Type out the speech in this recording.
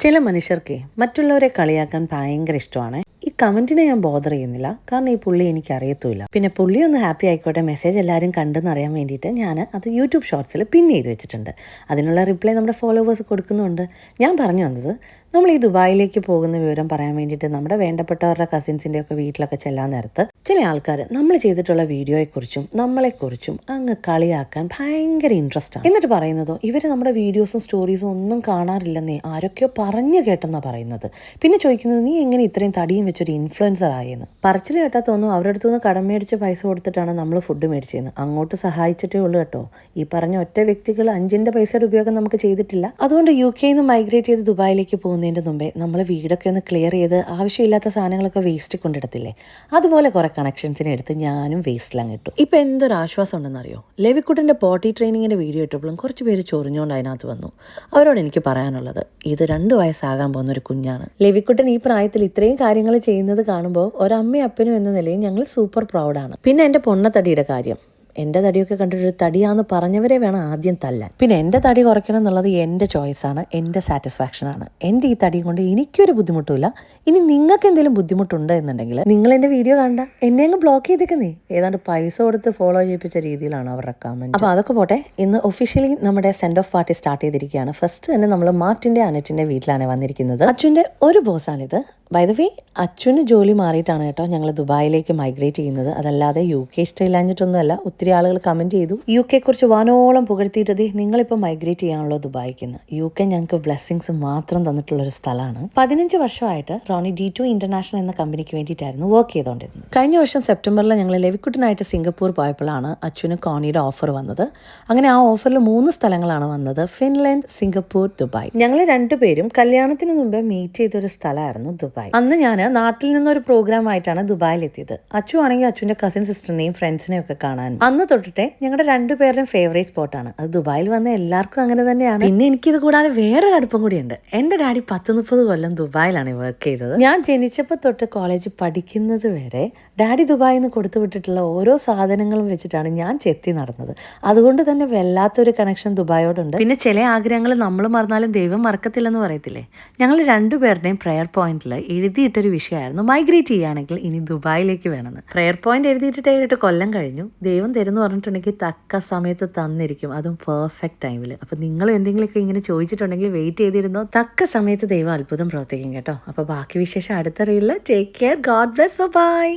ചില മനുഷ്യർക്ക് മറ്റുള്ളവരെ കളിയാക്കാൻ ഭയങ്കര ഇഷ്ടമാണ്. ഈ കമന്റിനെ ഞാൻ ബോദർ ചെയ്യുന്നില്ല, കാരണം ഈ പുള്ളി എനിക്ക് അറിയത്തുമില്ല. പിന്നെ പുള്ളി ഒന്ന് ഹാപ്പി ആയിക്കോട്ടെ, മെസ്സേജ് എല്ലാവരും കണ്ടെന്നറിയാൻ വേണ്ടിയിട്ട് ഞാൻ അത് യൂട്യൂബ് ഷോർട്സിൽ പിൻ ചെയ്ത് വെച്ചിട്ടുണ്ട്. അതിനുള്ള റിപ്ലൈ നമ്മുടെ ഫോളോവേഴ്സ് കൊടുക്കുന്നുണ്ട്. ഞാൻ പറഞ്ഞു വന്നത്, നമ്മൾ ഈ ദുബായിലേക്ക് പോകുന്ന വിവരം പറയാൻ വേണ്ടിയിട്ട് നമ്മുടെ വേണ്ടപ്പെട്ടവരുടെ കസിൻസിൻ്റെ ഒക്കെ വീട്ടിലൊക്കെ ചെല്ലാൻ നേരത്ത് ചില ആൾക്കാർ നമ്മൾ ചെയ്തിട്ടുള്ള വീഡിയോയെക്കുറിച്ചും നമ്മളെക്കുറിച്ചും അങ്ങ് കളിയാക്കാൻ ഭയങ്കര ഇൻട്രസ്റ്റ് ആണ്. എന്നിട്ട് പറയുന്നതോ ഇവർ നമ്മുടെ വീഡിയോസും സ്റ്റോറീസും ഒന്നും കാണാറില്ലെന്നേ ആരൊക്കെയോ പറഞ്ഞു കേട്ടെന്നാണ് പറയുന്നത്. പിന്നെ ചോദിക്കുന്നത്, നീ എങ്ങനെ ഇത്രയും തടിയും വെച്ചൊരു ഇൻഫ്ലുവൻസർ ആയെന്ന്. പറച്ചിൽ കേട്ടാൽ തോന്നും അവരുടെ അടുത്തുനിന്ന് കടം മേടിച്ച് പൈസ കൊടുത്തിട്ടാണ് നമ്മൾ ഫുഡ് മേടിച്ചതെന്ന്. അങ്ങോട്ട് സഹായിച്ചിട്ടേ ഉള്ളൂ കേട്ടോ. ഈ പറഞ്ഞ ഒറ്റ വ്യക്തികൾ 5 പൈസയുടെ ഉപയോഗം നമുക്ക് ചെയ്തിട്ടില്ല. അതുകൊണ്ട് UK നിന്ന് മൈഗ്രേറ്റ് ചെയ്ത് ദുബായിലേക്ക് പോകുന്നതിൻ്റെ മുമ്പേ നമ്മൾ വീടൊക്കെ ഒന്ന് ക്ലിയർ ചെയ്ത് ആവശ്യമില്ലാത്ത സാധനങ്ങളൊക്കെ വേസ്റ്റ് കൊണ്ടിടത്തില്ലേ, അതുപോലെ കുറെ കണക്ഷൻസിനെ എടുത്ത് ഞാനും വേസ്റ്റിലങ്ങ് ഇട്ടു. ഇപ്പം എന്തൊരു ആശ്വാസം ഉണ്ടെന്നറിയോ. ലെവിക്കുട്ടൻ്റെ പോട്ടി ട്രെയിനിങ്ങിൻ്റെ വീഡിയോ ഇട്ടപ്പോഴും കുറച്ച് പേര് ചൊറിഞ്ഞുകൊണ്ട് അതിനകത്ത് വന്നു. അവരോട് എനിക്ക് പറയാനുള്ളത്, ഇത് 2 വയസ്സാകാൻ പോകുന്ന ഒരു കുഞ്ഞാണ്. ലെവിക്കുട്ടൻ ഈ പ്രായത്തിൽ ഇത്രയും കാര്യങ്ങൾ ചെയ്യുന്നത് കാണുമ്പോൾ ഒരമ്മയും അപ്പനും എന്ന നിലയിൽ ഞങ്ങൾ സൂപ്പർ പ്രൗഡാണ്. പിന്നെ എൻ്റെ പൊണ്ണത്തടിയുടെ കാര്യം, എൻ്റെ തടിയൊക്കെ കണ്ടിട്ട് തടിയാന്ന് പറഞ്ഞവരെ വേണം ആദ്യം തല്ലാൻ. പിന്നെ എൻ്റെ തടി കുറയ്ക്കണം എന്നുള്ളത് എൻ്റെ ചോയ്സാണ്, എൻ്റെ സാറ്റിസ്ഫാക്ഷനാണ്. എൻ്റെ ഈ തടി കൊണ്ട് എനിക്കൊരു ബുദ്ധിമുട്ടുമില്ല. ഇനി നിങ്ങൾക്ക് എന്തെങ്കിലും ബുദ്ധിമുട്ടുണ്ട് എന്നുണ്ടെങ്കിൽ നിങ്ങൾ എൻ്റെ വീഡിയോ കണ്ട എന്നെ അങ്ങ് ബ്ലോക്ക് ചെയ്തേക്കുന്നേ. ഏതാണ്ട് പൈസ കൊടുത്ത് ഫോളോ ചെയ്യിപ്പിച്ച രീതിയിലാണ് അവരുടെ കമന്റ്. അപ്പോൾ അതൊക്കെ പോട്ടെ, ഇന്ന് ഒഫീഷ്യലി നമ്മുടെ സെൻഡ് ഓഫ് പാർട്ടി സ്റ്റാർട്ട് ചെയ്തിരിക്കുകയാണ്. ഫസ്റ്റ് തന്നെ നമ്മൾ മാർട്ടിൻ്റെ അനറ്റിൻ്റെ വീട്ടിലാണ് വന്നിരിക്കുന്നത്. അച്ഛൻ്റെ ഒരു ബോസാണിത്. ബൈ ദ വേ, അച്ഛന് ജോലി മാറിയിട്ടാണ് കേട്ടോ ഞങ്ങൾ ദുബായിലേക്ക് മൈഗ്രേറ്റ് ചെയ്യുന്നത്. അതല്ലാതെ UK ഇഷ്ടമില്ലാഞ്ഞിട്ടൊന്നുമല്ല. ഒത്തിരി ആളുകൾ കമൻറ്റ് ചെയ്തു UK കുറിച്ച് വാനോളം പുകഴ്ത്തിയിട്ടത് നിങ്ങളിപ്പോൾ മൈഗ്രേറ്റ് ചെയ്യാനുള്ള ദുബായിക്ക്. UK ഞങ്ങൾക്ക് ബ്ലെസ്സിങ്സ് മാത്രം തന്നിട്ടുള്ളൊരു സ്ഥലമാണ്. 15 വർഷമായിട്ട് റോണി D2 ഇന്റർനാഷണൽ എന്ന കമ്പനിക്ക് വേണ്ടിയിട്ടായിരുന്നു വർക്ക് ചെയ്തുകൊണ്ടിരുന്നത്. കഴിഞ്ഞ വർഷം സെപ്റ്റംബറിൽ ഞങ്ങൾ ലെവിക്കുട്ടനായിട്ട് സിംഗപ്പൂർ പോയപ്പോഴാണ് അച്ഛന് കോണിയുടെ ഓഫർ വന്നത്. അങ്ങനെ ആ ഓഫറിൽ 3 സ്ഥലങ്ങളാണ് വന്നത്: ഫിൻലാൻഡ്, സിംഗപ്പൂർ, ദുബായ്. ഞങ്ങൾ 2 പേരും കല്യാണത്തിന് മുമ്പേ മീറ്റ് ചെയ്തൊരു സ്ഥലമായിരുന്നു ദുബായ്. അന്ന് ഞാൻ നാട്ടിൽ നിന്നൊരു പ്രോഗ്രാം ആയിട്ടാണ് ദുബായിലെത്തിയത്. അച്ചു ആണെങ്കിൽ അച്ഛൻ്റെ കസിൻ സിസ്റ്ററിനെയും ഫ്രണ്ട്സിനെയും ഒക്കെ കാണാൻ. അന്ന് തൊട്ടിട്ടേ ഞങ്ങളുടെ 2 പേരുടെയും ഫേവറേറ്റ് സ്പോട്ടാണ് അത്. ദുബായിൽ വന്ന എല്ലാവർക്കും അങ്ങനെ തന്നെയാണ്. പിന്നെ എനിക്കിത് കൂടാതെ വേറൊരു അടുപ്പം കൂടിയുണ്ട്. എൻ്റെ ഡാഡി 10-30 കൊല്ലം ദുബായിലാണ് വർക്ക് ചെയ്തത്. ഞാൻ ജനിച്ചപ്പോൾ തൊട്ട് കോളേജ് പഠിക്കുന്നത് വരെ ഡാഡി ദുബായിൽ നിന്ന് കൊടുത്തു വിട്ടിട്ടുള്ള ഓരോ സാധനങ്ങളും വെച്ചിട്ടാണ് ഞാൻ ചെത്തി നടന്നത്. അതുകൊണ്ട് തന്നെ വല്ലാത്തൊരു കണക്ഷൻ ദുബായോടുണ്ട്. പിന്നെ ചില ആഗ്രഹങ്ങൾ നമ്മൾ മറന്നാലും ദൈവം മറക്കത്തില്ലെന്ന് പറയത്തില്ലേ. ഞങ്ങൾ 2 പേരുടെയും പ്രെയർ പോയിന്റിൽ എഴുതിയിട്ടൊരു വിഷയമായിരുന്നു, മൈഗ്രേറ്റ് ചെയ്യുകയാണെങ്കിൽ ഇനി ദുബായിലേക്ക് വേണമെന്ന്. പ്രെയർ പോയിന്റ് എഴുതിയിട്ടിട്ട് 7 കൊല്ലം കഴിഞ്ഞു. ദൈവം തരുന്നു പറഞ്ഞിട്ടുണ്ടെങ്കിൽ തക്ക സമയത്ത് തന്നിരിക്കും, അതും പെർഫെക്റ്റ് ടൈമിൽ. അപ്പം നിങ്ങൾ എന്തെങ്കിലുമൊക്കെ ഇങ്ങനെ ചോദിച്ചിട്ടുണ്ടെങ്കിൽ വെയിറ്റ് ചെയ്തിരുന്നോ, തക്ക സമയത്ത് ദൈവം അത്ഭുതം പ്രവർത്തിക്കും കേട്ടോ. അപ്പോൾ ബാക്കി വിശേഷം അടുത്ത റീലിൽ. Take care, God bless, by.